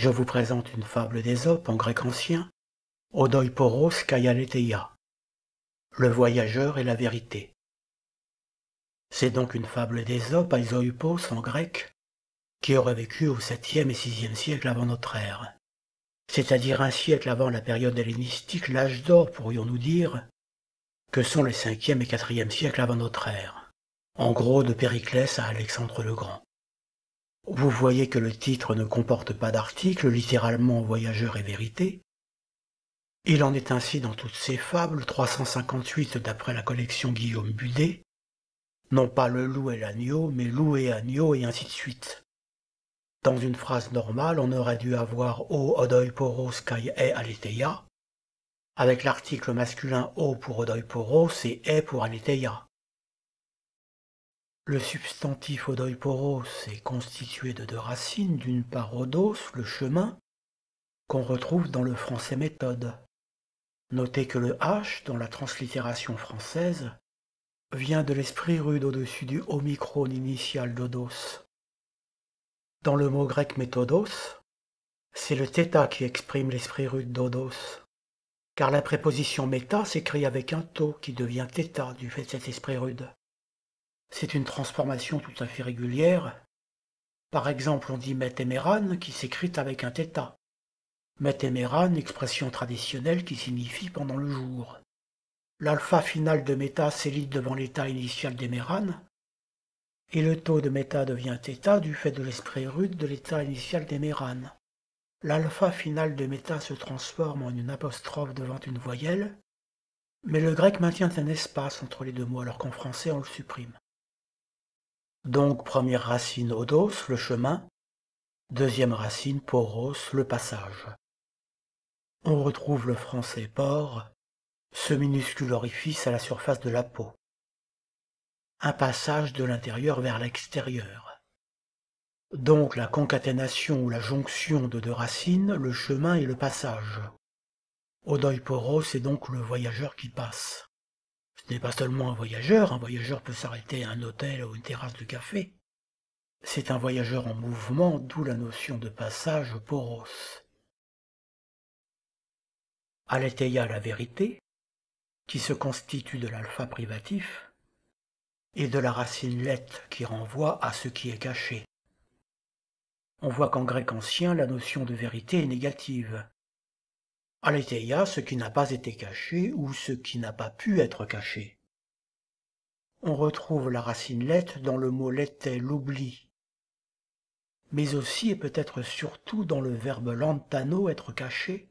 Je vous présente une fable d'Ésope en grec ancien, Odoiporos kai aletheia, le voyageur et la vérité. C'est donc une fable d'Ésope, Aizoïpos en grec, qui aurait vécu au 7e et 6e siècle avant notre ère, c'est-à-dire un siècle avant la période hellénistique, l'âge d'or pourrions-nous dire, que sont les 5e et 4e siècles avant notre ère, en gros de Périclès à Alexandre le Grand. Vous voyez que le titre ne comporte pas d'article, littéralement voyageur et vérité. Il en est ainsi dans toutes ces fables, 358 d'après la collection Guillaume Budet, non pas le loup et l'agneau, mais loup et agneau et ainsi de suite. Dans une phrase normale, on aurait dû avoir O odoiporos kai e aletheia, avec l'article masculin O pour odoiporos et E pour aletheia. Le substantif odoiporos est constitué de deux racines, d'une part odos, le chemin, qu'on retrouve dans le français méthode. Notez que le H, dans la translittération française, vient de l'esprit rude au-dessus du omicron initial d'odos. Dans le mot grec méthodos, c'est le θ qui exprime l'esprit rude d'odos, car la préposition méta s'écrit avec un tau qui devient θ du fait de cet esprit rude. C'est une transformation tout à fait régulière. Par exemple, on dit météméran qui s'écrit avec un θ. Météméran, expression traditionnelle qui signifie pendant le jour. L'alpha final de méta s'élite devant l'état initial d'éméran, et le taux de méta devient θ du fait de l'esprit rude de l'état initial d'éméran. L'alpha final de méta se transforme en une apostrophe devant une voyelle, mais le grec maintient un espace entre les deux mots alors qu'en français on le supprime. Donc première racine odos, le chemin, deuxième racine poros, le passage. On retrouve le français pore, ce minuscule orifice à la surface de la peau. Un passage de l'intérieur vers l'extérieur. Donc la concaténation ou la jonction de deux racines, le chemin et le passage. Odoiporos est donc le voyageur qui passe. Ce n'est pas seulement un voyageur peut s'arrêter à un hôtel ou une terrasse de café. C'est un voyageur en mouvement, d'où la notion de passage poros. Aletheia, la vérité, qui se constitue de l'alpha privatif, et de la racine let qui renvoie à ce qui est caché. On voit qu'en grec ancien, la notion de vérité est négative. Aletheia, ce qui n'a pas été caché ou ce qui n'a pas pu être caché. On retrouve la racine let dans le mot letté, l'oubli, mais aussi et peut-être surtout dans le verbe lantano, être caché,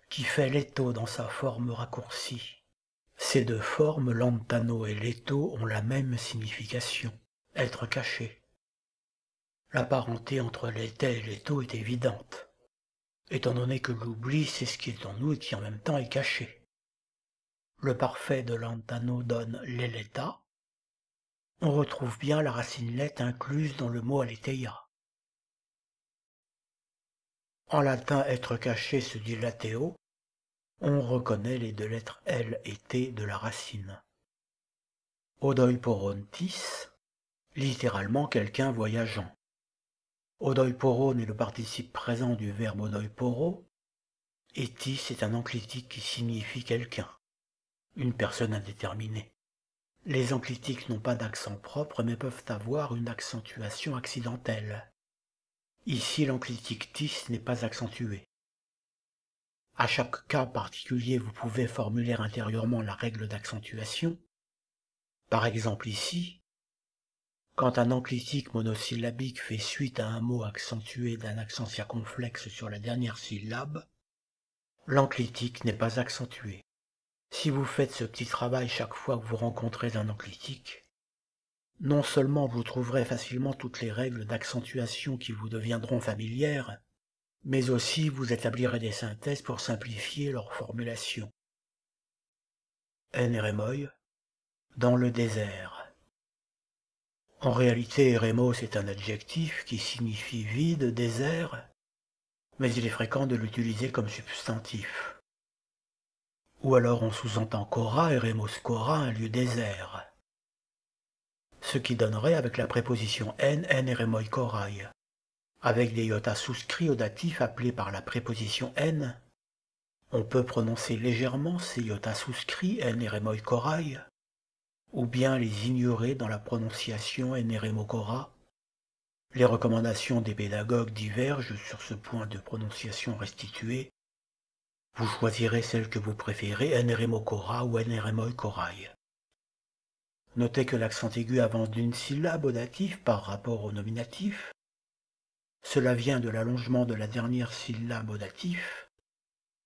qui fait letto dans sa forme raccourcie. Ces deux formes, lantano et letto, ont la même signification, être caché. La parenté entre letté et letto est évidente, étant donné que l'oubli, c'est ce qui est en nous et qui en même temps est caché. Le parfait de lantano donne l'eleta. On retrouve bien la racine let incluse dans le mot aletheia. En latin, être caché se dit lateo. On reconnaît les deux lettres L et T de la racine. Odoiporontis, littéralement quelqu'un voyageant. Odoiporon est le participe présent du verbe odoiporo, et tis est un enclitique qui signifie quelqu'un, une personne indéterminée. Les enclitiques n'ont pas d'accent propre mais peuvent avoir une accentuation accidentelle. Ici, l'enclitique tis n'est pas accentué. À chaque cas particulier, vous pouvez formuler intérieurement la règle d'accentuation. Par exemple ici, quand un enclitique monosyllabique fait suite à un mot accentué d'un accent circonflexe sur la dernière syllabe, l'enclitique n'est pas accentué. Si vous faites ce petit travail chaque fois que vous rencontrez un enclitique, non seulement vous trouverez facilement toutes les règles d'accentuation qui vous deviendront familières, mais aussi vous établirez des synthèses pour simplifier leur formulation. En eremoi, dans le désert. En réalité, eremos est un adjectif qui signifie vide, désert, mais il est fréquent de l'utiliser comme substantif. Ou alors on sous-entend Kora, eremos Kora, un lieu désert. Ce qui donnerait avec la préposition en eremoi korai, Avec des iota souscrits au datif appelés par la préposition n, on peut prononcer légèrement ces iota souscrits n eremoi corail, ou bien les ignorer dans la prononciation n eremo cora. Les recommandations des pédagogues divergent sur ce point de prononciation restitué. Vous choisirez celle que vous préférez, n eremo cora ou n eremoi corail. Notez que l'accent aigu avance d'une syllabe au datif par rapport au nominatif. Cela vient de l'allongement de la dernière syllabe au datif,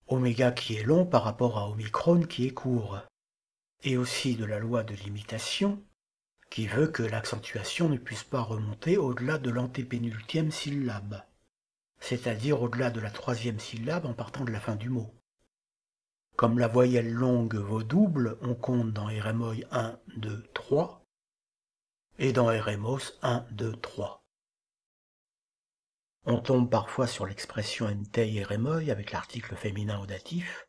oméga qui est long par rapport à omicron qui est court, et aussi de la loi de l'imitation, qui veut que l'accentuation ne puisse pas remonter au-delà de l'antépénultième syllabe, c'est-à-dire au-delà de la troisième syllabe en partant de la fin du mot. Comme la voyelle longue vaut double, on compte dans eremoi 1, 2, 3, et dans eremos 1, 2, 3. On tombe parfois sur l'expression entei eremoi avec l'article féminin au datif,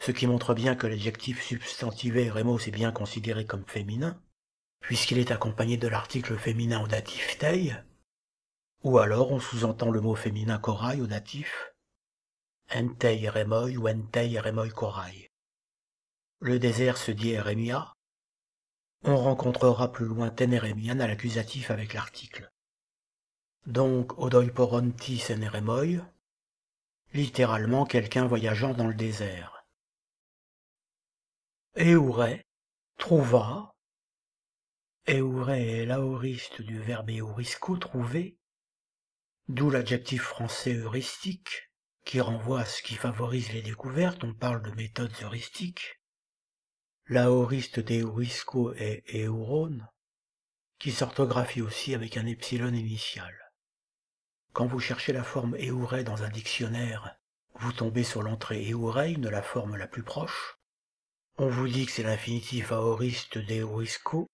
ce qui montre bien que l'adjectif substantivé eremos est bien considéré comme féminin, puisqu'il est accompagné de l'article féminin au datif tei, ou alors on sous-entend le mot féminin corail au datif, entei eremoi ou entei eremoi corail. Le désert se dit eremia, on rencontrera plus loin ten eremian à l'accusatif avec l'article. Donc odoi poronti sen eremoi, littéralement quelqu'un voyageant dans le désert. Eure, trouva. Eure est l'aoriste du verbe eurisco, trouver, d'où l'adjectif français heuristique, qui renvoie à ce qui favorise les découvertes, on parle de méthodes heuristiques. L'aoriste d'eurisco est euron, qui s'orthographie aussi avec un epsilon initial. Quand vous cherchez la forme eure dans un dictionnaire, vous tombez sur l'entrée eurein de la forme la plus proche. On vous dit que c'est l'infinitif aoriste d'eurisco,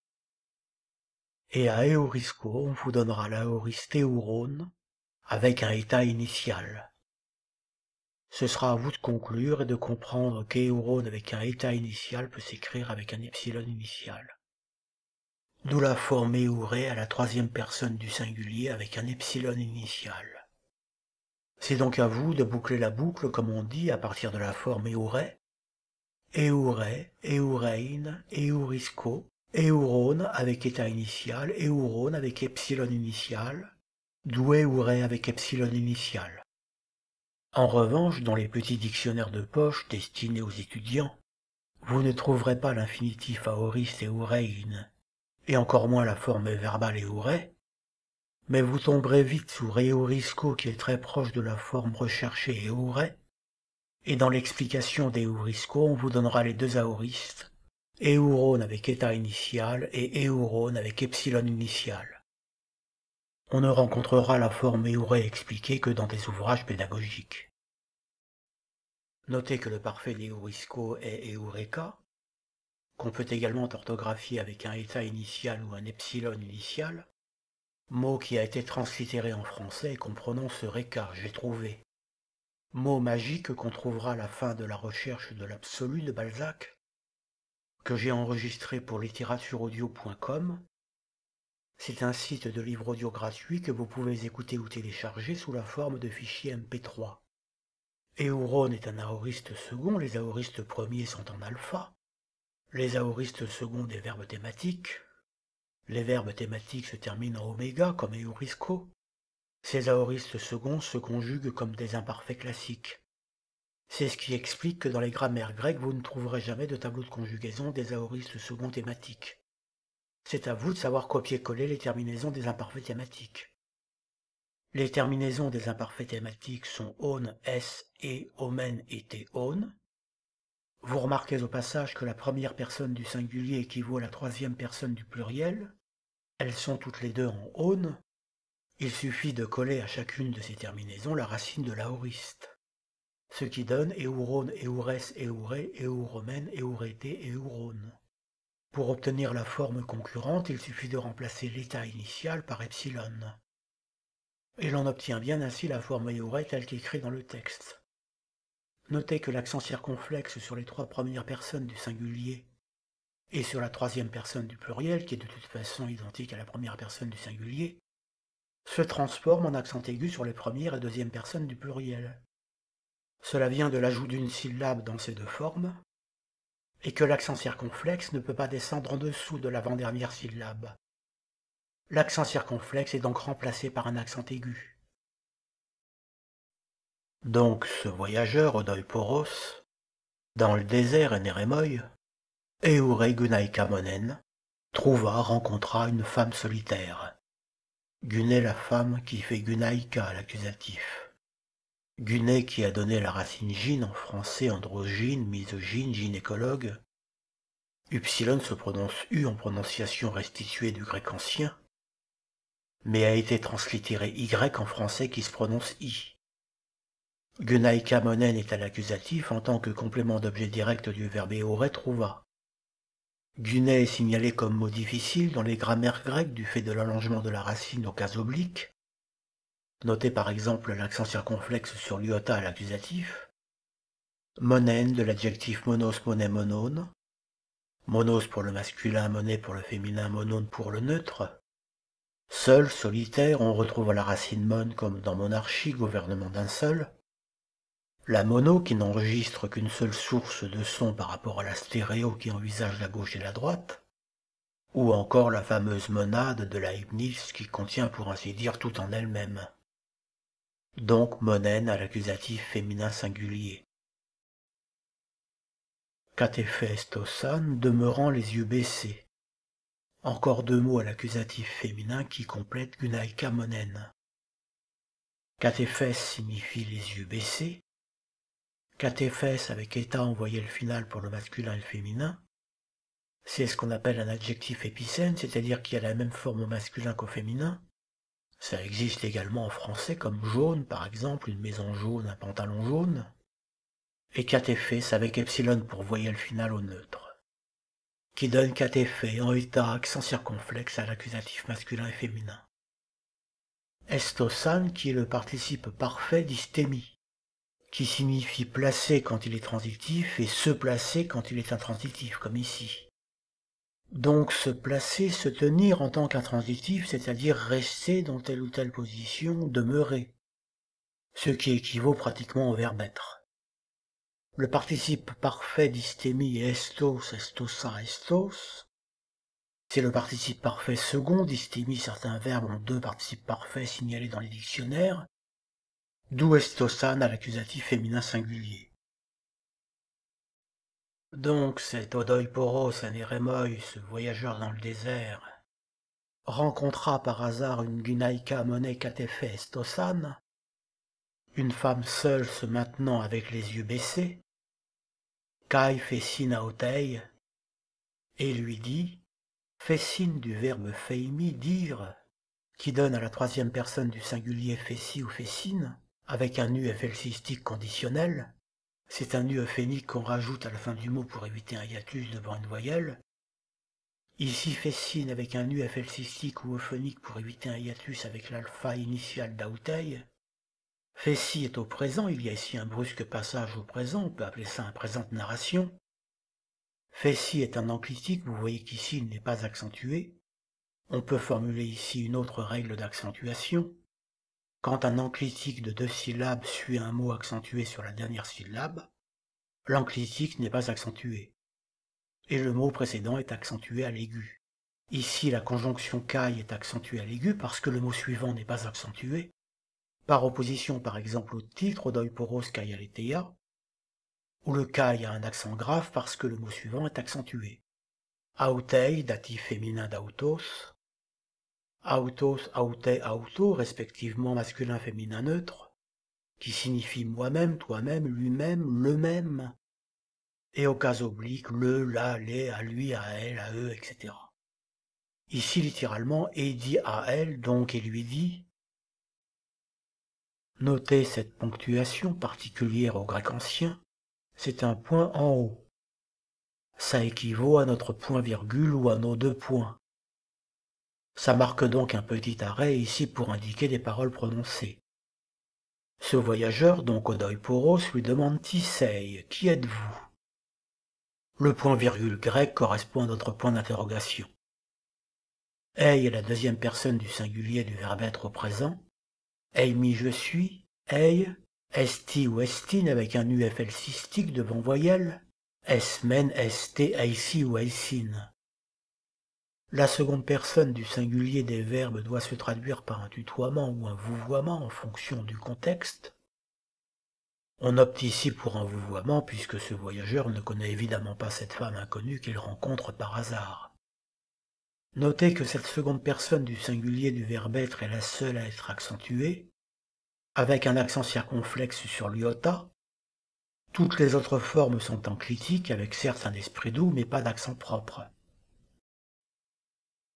et à eurisco, on vous donnera l'aoriste euron avec un état initial. Ce sera à vous de conclure et de comprendre qu'euron avec un état initial peut s'écrire avec un epsilon initial. D'où la forme eure à la troisième personne du singulier avec un epsilon initial. C'est donc à vous de boucler la boucle, comme on dit, à partir de la forme eure, eurein, eurisco, euron avec état initial, euron avec epsilon initial, d'où eure avec epsilon initial. En revanche, dans les petits dictionnaires de poche destinés aux étudiants, vous ne trouverez pas l'infinitif aoriste eurein, et encore moins la forme verbale eure, mais vous tomberez vite sur eurisco qui est très proche de la forme recherchée eure, et dans l'explication d'eurisco, on vous donnera les deux aoristes, euron avec état initial et euron avec epsilon initial. On ne rencontrera la forme eure expliquée que dans des ouvrages pédagogiques. Notez que le parfait d'eurisco est eureka, qu'on peut également orthographier avec un état initial ou un epsilon initial, mot qui a été translittéré en français et qu'on prononce Eureka, j'ai trouvé. Mot magique qu'on trouvera à la fin de la recherche de l'absolu de Balzac, que j'ai enregistré pour littératuraudio.com. C'est un site de livres audio gratuits que vous pouvez écouter ou télécharger sous la forme de fichiers MP3. Euron est un aoriste second, les aoristes premiers sont en alpha. Les aoristes seconds des verbes thématiques. Les verbes thématiques se terminent en oméga comme eurisco. Ces aoristes seconds se conjuguent comme des imparfaits classiques. C'est ce qui explique que dans les grammaires grecques, vous ne trouverez jamais de tableau de conjugaison des aoristes seconds thématiques. C'est à vous de savoir copier-coller les terminaisons des imparfaits thématiques. Les terminaisons des imparfaits thématiques sont on, s, et, omen et théon. Vous remarquez au passage que la première personne du singulier équivaut à la troisième personne du pluriel. Elles sont toutes les deux en on. Il suffit de coller à chacune de ces terminaisons la racine de l'aoriste, ce qui donne euron, eures, eure, euromen, eurete et euron. Pour obtenir la forme concurrente, il suffit de remplacer l'état initial par epsilon. Et l'on obtient bien ainsi la forme eure telle qu'écrite dans le texte. Notez que l'accent circonflexe sur les trois premières personnes du singulier et sur la troisième personne du pluriel, qui est de toute façon identique à la première personne du singulier, se transforme en accent aigu sur les premières et deuxièmes personnes du pluriel. Cela vient de l'ajout d'une syllabe dans ces deux formes, et que l'accent circonflexe ne peut pas descendre en dessous de l'avant-dernière syllabe. L'accent circonflexe est donc remplacé par un accent aigu. Donc ce voyageur, Odoïporos, dans le désert Eneremoï, Eure Gunaïkamonen, rencontra une femme solitaire. Guné la femme qui fait Gunaïka à l'accusatif. Guné qui a donné la racine gyn en français androgyne, misogyne, gynécologue. Upsilon se prononce U en prononciation restituée du grec ancien, mais a été translittéré Y en français qui se prononce I. Gunaïkamonen est à l'accusatif en tant que complément d'objet direct du verbe eore trouva. Guné est signalé comme mot difficile dans les grammaires grecques du fait de l'allongement de la racine au cas oblique. Notez par exemple l'accent circonflexe sur l'iota à l'accusatif. Monen de l'adjectif monos, moné, monone. Monos pour le masculin, moné pour le féminin, monone pour le neutre. Seul, solitaire, on retrouve la racine mon comme dans monarchie, gouvernement d'un seul. La mono qui n'enregistre qu'une seule source de son par rapport à la stéréo qui envisage la gauche et la droite, ou encore la fameuse monade de Leibniz qui contient pour ainsi dire tout en elle-même. Donc monen à l'accusatif féminin singulier. Katéphestosan demeurant les yeux baissés. Encore deux mots à l'accusatif féminin qui complètent Gunaïka monen. Katéphès signifie les yeux baissés. Katéphès avec état en voyelle finale pour le masculin et le féminin. C'est ce qu'on appelle un adjectif épicène, c'est-à-dire qui a la même forme au masculin qu'au féminin. Ça existe également en français comme jaune, par exemple, une maison jaune, un pantalon jaune. Et catéphès avec epsilon pour voyelle finale au neutre. Qui donne catéphé en état accent circonflexe à l'accusatif masculin et féminin. Estosan qui est le participe parfait d'hystémie, qui signifie placer quand il est transitif et se placer quand il est intransitif, comme ici. Donc se placer, se tenir en tant qu'intransitif, c'est-à-dire rester dans telle ou telle position, demeurer, ce qui équivaut pratiquement au verbe être. Le participe parfait d'hystémie est estos, estosa, estos. C'est le participe parfait second d'hystémie, certains verbes ont deux participes parfaits signalés dans les dictionnaires, d'où estosan à l'accusatif féminin singulier. Donc cet Odoïporos Anérémoï, ce voyageur dans le désert, rencontra par hasard une Gunaïka moné katéphé estosan, une femme seule se maintenant avec les yeux baissés, Kai fessin aotei, et lui dit, fessin du verbe feimi, dire, qui donne à la troisième personne du singulier fessi ou fessine, avec un nu euphémistique conditionnel. C'est un nu euphémique qu'on rajoute à la fin du mot pour éviter un hiatus devant une voyelle. Ici fessine avec un nu euphémistique ou euphonique pour éviter un hiatus avec l'alpha initial d'autei. Fessi est au présent, il y a ici un brusque passage au présent, on peut appeler ça un présent de narration. Fessi est un enclitique, vous voyez qu'ici il n'est pas accentué. On peut formuler ici une autre règle d'accentuation. Quand un enclitique de deux syllabes suit un mot accentué sur la dernière syllabe, l'enclitique n'est pas accentué, et le mot précédent est accentué à l'aigu. Ici, la conjonction kai est accentuée à l'aigu parce que le mot suivant n'est pas accentué, par opposition par exemple au titre Odoïporos kai aletheia, où le kai a un accent grave parce que le mot suivant est accentué. Autei, datif féminin d'autos, autos, autei, auto, respectivement masculin, féminin, neutre, qui signifie moi-même, toi-même, lui-même, le même, et au cas oblique, le, la, les, à lui, à elle, à eux, etc. Ici, littéralement, et dit à elle, donc, et lui dit. Notez cette ponctuation particulière au grec ancien, c'est un point en haut. Ça équivaut à notre point-virgule ou à nos deux points. Ça marque donc un petit arrêt ici pour indiquer des paroles prononcées. Ce voyageur, donc Odoïporos, lui demande Tisei, qui êtes-vous? Le point-virgule grec correspond à notre point d'interrogation. Ei est la deuxième personne du singulier du verbe être au présent. Eimi je suis, ei, esti ou estine avec un UFL cystique devant voyelle, esmen, esté, eisi ou eisine. La seconde personne du singulier des verbes doit se traduire par un tutoiement ou un vouvoiement en fonction du contexte. On opte ici pour un vouvoiement puisque ce voyageur ne connaît évidemment pas cette femme inconnue qu'il rencontre par hasard. Notez que cette seconde personne du singulier du verbe être est la seule à être accentuée, avec un accent circonflexe sur l'iota. Toutes les autres formes sont enclitiques, avec certes un esprit doux, mais pas d'accent propre.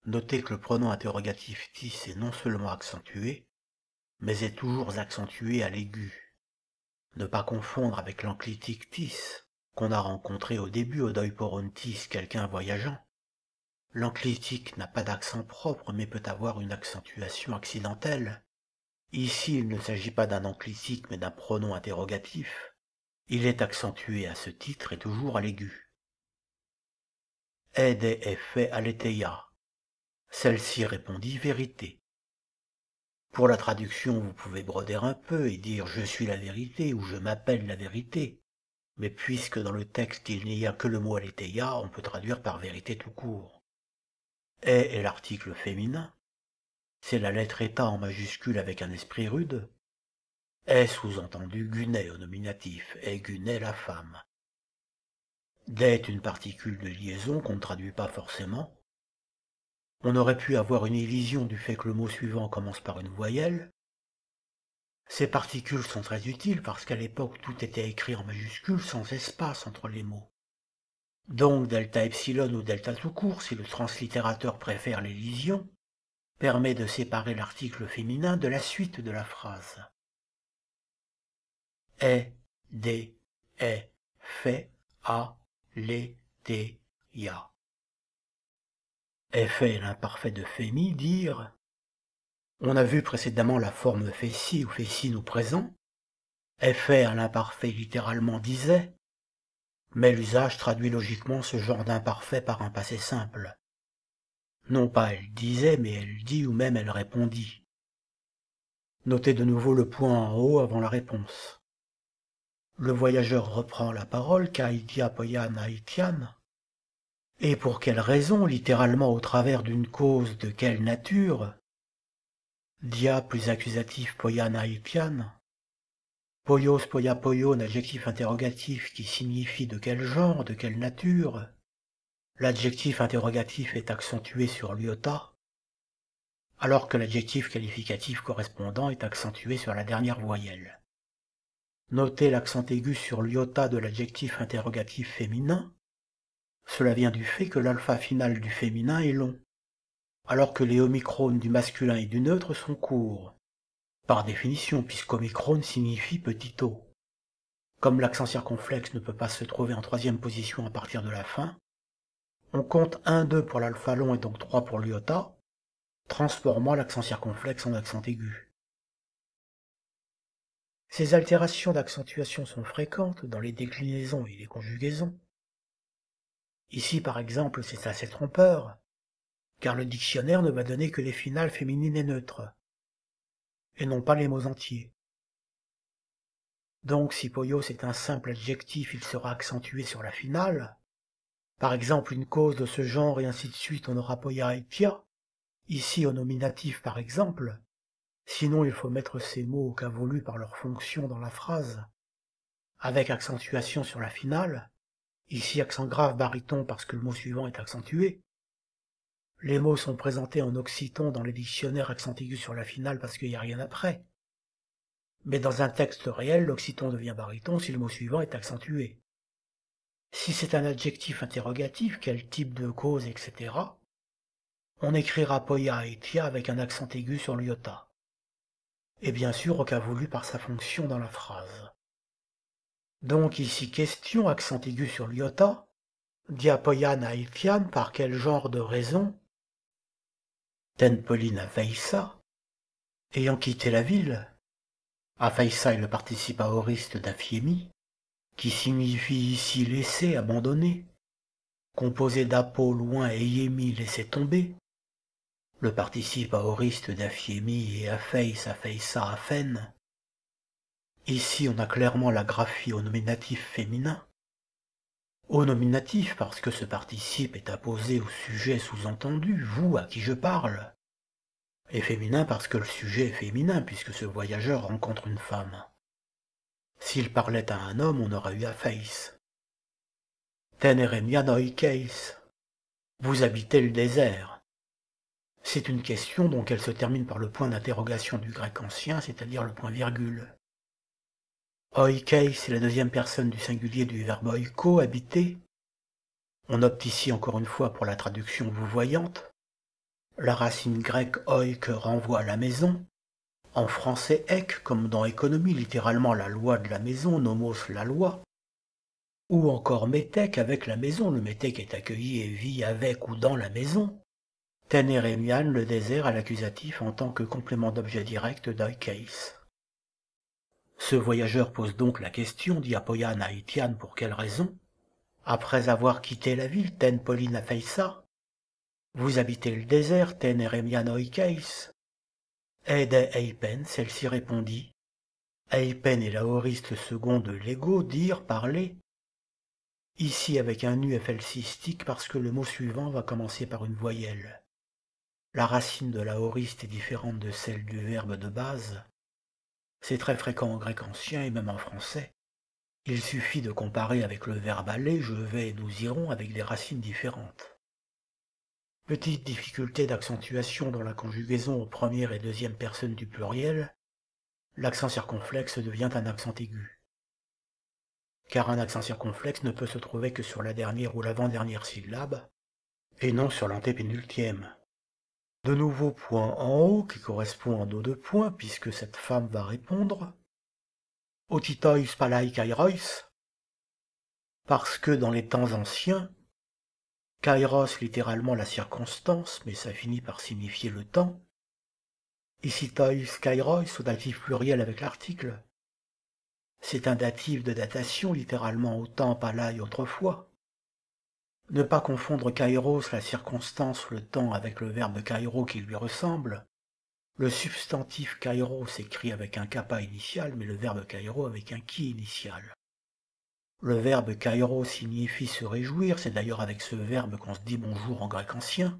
Notez que le pronom interrogatif tis est non seulement accentué, mais est toujours accentué à l'aigu. Ne pas confondre avec l'enclitique tis, qu'on a rencontré au début au doiporontis, quelqu'un voyageant. L'enclitique n'a pas d'accent propre, mais peut avoir une accentuation accidentelle. Ici, il ne s'agit pas d'un enclitique, mais d'un pronom interrogatif. Il est accentué à ce titre et toujours à l'aigu. Ede est fait aletheia. Celle-ci répondit vérité. Pour la traduction, vous pouvez broder un peu et dire je suis la vérité ou je m'appelle la vérité. Mais puisque dans le texte il n'y a que le mot aletheia, on peut traduire par vérité tout court. Est l'article féminin. C'est la lettre état en majuscule avec un esprit rude. Est sous-entendu gunet au nominatif, et gunet la femme. Dès est une particule de liaison qu'on ne traduit pas forcément. On aurait pu avoir une illusion du fait que le mot suivant commence par une voyelle. Ces particules sont très utiles parce qu'à l'époque tout était écrit en majuscule sans espace entre les mots. Donc delta epsilon ou delta tout court, si le translittérateur préfère l'élision, permet de séparer l'article féminin de la suite de la phrase. Est, des, est, fait, a, les, té, ya. Est fait l'imparfait de fémi, dire. On a vu précédemment la forme fessi ou fessine au présent. Est fait à l'imparfait littéralement disait, mais l'usage traduit logiquement ce genre d'imparfait par un passé simple. Non pas elle disait, mais elle dit ou même elle répondit. Notez de nouveau le point en haut avant la réponse. Le voyageur reprend la parole, Kaitia Poyan Aitian. Et pour quelle raison, littéralement au travers d'une cause de quelle nature? Dia plus accusatif Poyan Aitian. Poios Poya Poyon, adjectif interrogatif qui signifie de quel genre, de quelle nature. L'adjectif interrogatif est accentué sur l'iota, alors que l'adjectif qualificatif correspondant est accentué sur la dernière voyelle. Notez l'accent aigu sur l'iota de l'adjectif interrogatif féminin. Cela vient du fait que l'alpha final du féminin est long, alors que les omicrones du masculin et du neutre sont courts, par définition, puisqu'omicrone signifie petit o. Comme l'accent circonflexe ne peut pas se trouver en troisième position à partir de la fin, on compte 1, 2 pour l'alpha long et donc 3 pour l'iota, transformant l'accent circonflexe en accent aigu. Ces altérations d'accentuation sont fréquentes dans les déclinaisons et les conjugaisons. Ici, par exemple, c'est assez trompeur, car le dictionnaire ne va donner que les finales féminines et neutres, et non pas les mots entiers. Donc, si poios est un simple adjectif, il sera accentué sur la finale. Par exemple, une cause de ce genre et ainsi de suite, on aura poia et pia. Ici, au nominatif, par exemple. Sinon, il faut mettre ces mots au cas voulu par leur fonction dans la phrase, avec accentuation sur la finale. Ici, accent grave baryton parce que le mot suivant est accentué. Les mots sont présentés en occiton dans les dictionnaires accent aigu sur la finale parce qu'il n'y a rien après. Mais dans un texte réel, l'occiton devient baryton si le mot suivant est accentué. Si c'est un adjectif interrogatif, quel type de cause, etc., on écrira poia et tia avec un accent aigu sur l'iota. Et bien sûr au cas voulu par sa fonction dans la phrase. Donc ici question, accent aigu sur l'iota, diapoian aitian, par quel genre de raison? Tenpolin Afeissa, ayant quitté la ville. Afeissa est le participe aoriste d'Aphiémie, qui signifie ici laisser, abandonner, composé d'apo loin et yémi laisser tomber. le participe aoriste d'aphiémie et apheis, apheissa, aphen. Ici on a clairement la graphie au nominatif féminin. Au nominatif parce que ce participe est apposé au sujet sous-entendu, vous à qui je parle. Et féminin parce que le sujet est féminin puisque ce voyageur rencontre une femme. S'il parlait à un homme, on aurait eu apheis. Teneremian oikeis. Vous habitez le désert. C'est une question donc elle se termine par le point d'interrogation du grec ancien, c'est-à-dire le point virgule. Oikeis, c'est la deuxième personne du singulier du verbe oiko, habiter. On opte ici encore une fois pour la traduction vous voyante. La racine grecque oik renvoie à la maison. En français ek, comme dans économie, littéralement la loi de la maison, nomos la loi. Ou encore métèque avec la maison, le métèque est accueilli et vit avec ou dans la maison. Teneremian, le désert à l'accusatif en tant que complément d'objet direct d'oikeis. Ce voyageur pose donc la question, dit Apoyan à Itian, pour quelle raison? Après avoir quitté la ville, ten Pauline apheissa. Vous habitez le désert, Teneremian oikeis. Ede Eipen, celle-ci répondit. Eipen et l'aoriste second de l'ego dirent parler. Ici avec un UFL cystique parce que le mot suivant va commencer par une voyelle. La racine de l'aoriste est différente de celle du verbe de base. C'est très fréquent en grec ancien et même en français. Il suffit de comparer avec le verbe aller, je vais et nous irons avec des racines différentes. Petite difficulté d'accentuation dans la conjugaison aux première et deuxième personnes du pluriel, l'accent circonflexe devient un accent aigu. Car un accent circonflexe ne peut se trouver que sur la dernière ou l'avant-dernière syllabe, et non sur l'antépénultième. De nouveau point en haut qui correspond à nos deux points, puisque cette femme va répondre. Otitois palai kairos, parce que dans les temps anciens, kairos littéralement la circonstance, mais ça finit par signifier le temps. Ici tois kairos au datif pluriel avec l'article. C'est un datif de datation, littéralement au temps palai autrefois. Ne pas confondre kairos, la circonstance, le temps, avec le verbe kairo qui lui ressemble. Le substantif kairos s'écrit avec un kappa initial, mais le verbe kairo avec un ki initial. Le verbe kairo signifie se réjouir, c'est d'ailleurs avec ce verbe qu'on se dit bonjour en grec ancien.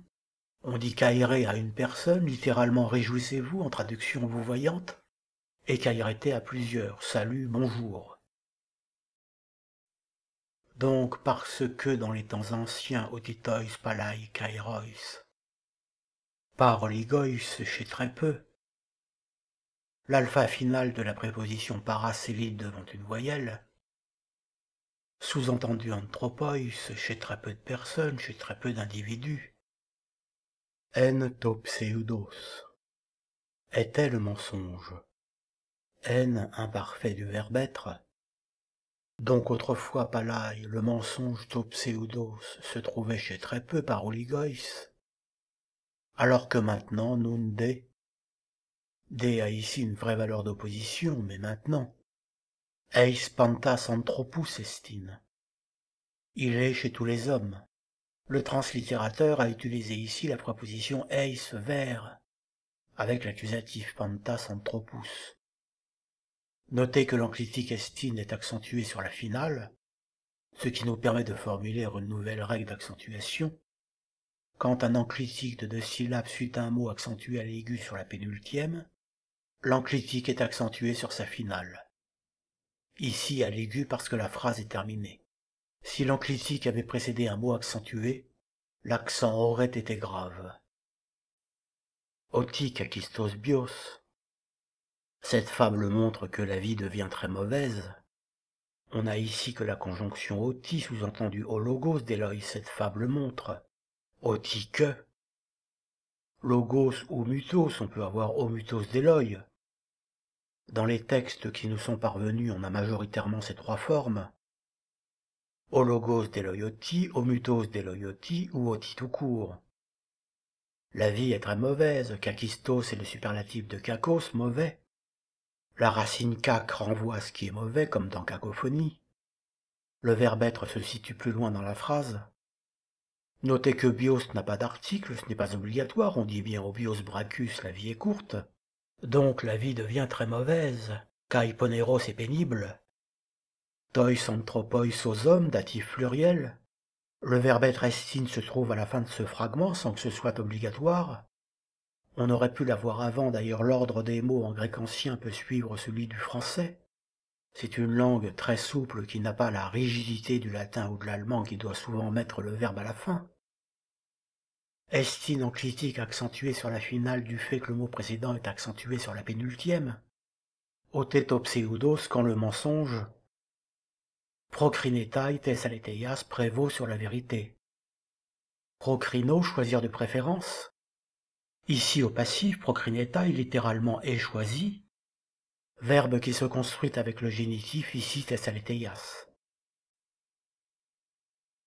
On dit kairé à une personne, littéralement réjouissez-vous en traduction vous voyante, et kairété à plusieurs, salut, bonjour. Donc parce que dans les temps anciens, otitois palai kairos, par oligois chez très peu, l'alpha final de la préposition paracélide devant une voyelle, sous-entendu anthropoi chez très peu de personnes, chez très peu d'individus, en to pseudos, était le mensonge, en imparfait du verbe être. Donc autrefois palai, le mensonge to pseudos se trouvait chez très peu par oligois, alors que maintenant nun de a ici une vraie valeur d'opposition, mais maintenant, eis pantas anthropus estin. Il est chez tous les hommes. Le translittérateur a utilisé ici la préposition eis vers, avec l'accusatif pantas anthropus. Notez que l'enclitique estin est accentué sur la finale, ce qui nous permet de formuler une nouvelle règle d'accentuation. Quand un enclitique de 2 syllabes suit un mot accentué à l'aigu sur la pénultième, l'enclitique est accentué sur sa finale. Ici à l'aigu parce que la phrase est terminée. Si l'enclitique avait précédé un mot accentué, l'accent aurait été grave. Otik akistos bios. Cette fable montre que la vie devient très mauvaise. On n'a ici que la conjonction oti, sous-entendu au logos d'Eloi, cette fable montre. Oti que. Logos ou mutos, on peut avoir o mutos d'Eloi. Dans les textes qui nous sont parvenus, on a majoritairement ces trois formes. O logos d'Eloioti, o mutos d'Eloioti ou oti tout court. La vie est très mauvaise, kakistos est le superlatif de kakos, mauvais. La racine kak renvoie à ce qui est mauvais, comme dans cacophonie. Le verbe être se situe plus loin dans la phrase. Notez que bios n'a pas d'article, ce n'est pas obligatoire, on dit bien au bios brachus, la vie est courte. Donc la vie devient très mauvaise, kai poneros est pénible. Tois anthropois aux hommes, datif pluriel. Le verbe être estine se trouve à la fin de ce fragment sans que ce soit obligatoire. On aurait pu l'avoir avant, d'ailleurs l'ordre des mots en grec ancien peut suivre celui du français. C'est une langue très souple qui n'a pas la rigidité du latin ou de l'allemand qui doit souvent mettre le verbe à la fin. Estine en critique accentuée sur la finale du fait que le mot précédent est accentué sur la pénultième. Otetopseudos quand le mensonge. Procrinetai thessaleteias prévaut sur la vérité. Procrino, choisir de préférence. Ici au passif, procrinetai littéralement est choisi, verbe qui se construit avec le génitif ici thessaleteias.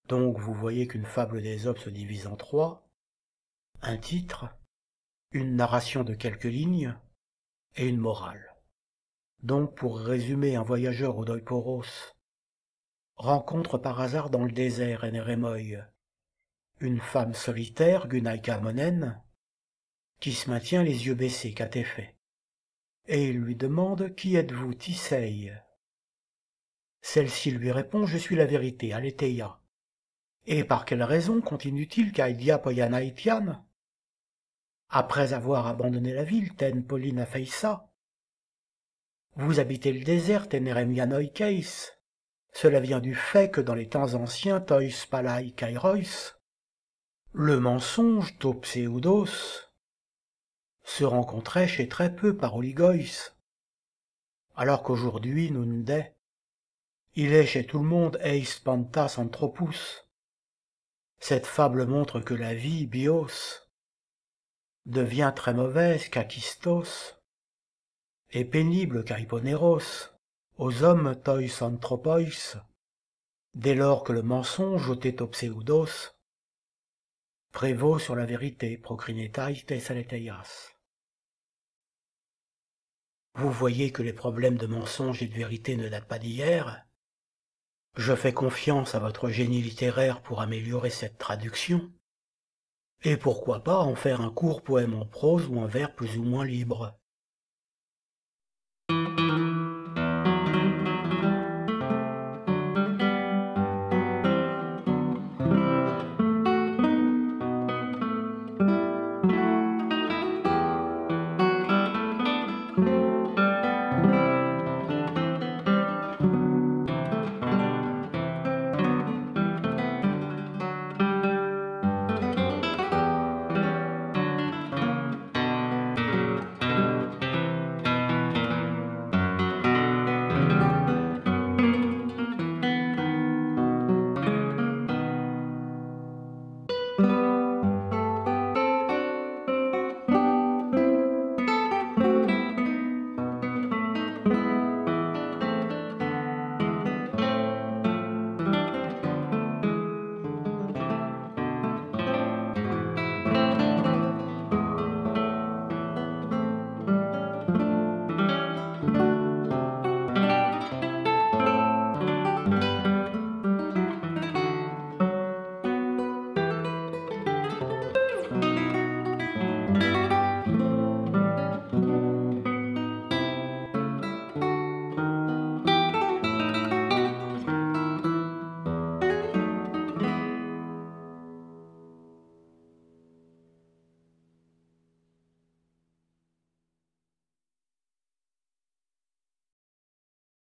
Donc vous voyez qu'une fable d'Ésope se divise en trois, un titre, une narration de quelques lignes et une morale. Donc pour résumer, un voyageur au Doiporos rencontre par hasard dans le désert Eneremoi une femme solitaire, Gunaika Monen, qui se maintient les yeux baissés, qu'a-t-elle fait? Et il lui demande « Qui êtes-vous, Tisei ?» Celle-ci lui répond « Je suis la vérité, Aletheia. » Et par quelle raison continue-t-il qu'Aidia Poyanaitian? Après avoir abandonné la ville, Ten Polina Feissa, vous habitez le désert, Teneremianoikeis. Cela vient du fait que dans les temps anciens, Tois Palai Kairois, le mensonge, Topseudos, se rencontrait chez très peu par Oligois, alors qu'aujourd'hui, Nunde, il est chez tout le monde Eis Pantas Anthropus. Cette fable montre que la vie, bios, devient très mauvaise, kakistos, et pénible, kaiponeros, aux hommes tois anthropois, dès lors que le mensonge, otetopseudos, prévaut sur la vérité, procrinetai thessaleteias. Vous voyez que les problèmes de mensonge et de vérité ne datent pas d'hier. Je fais confiance à votre génie littéraire pour améliorer cette traduction, et pourquoi pas en faire un court poème en prose ou un vers plus ou moins libre.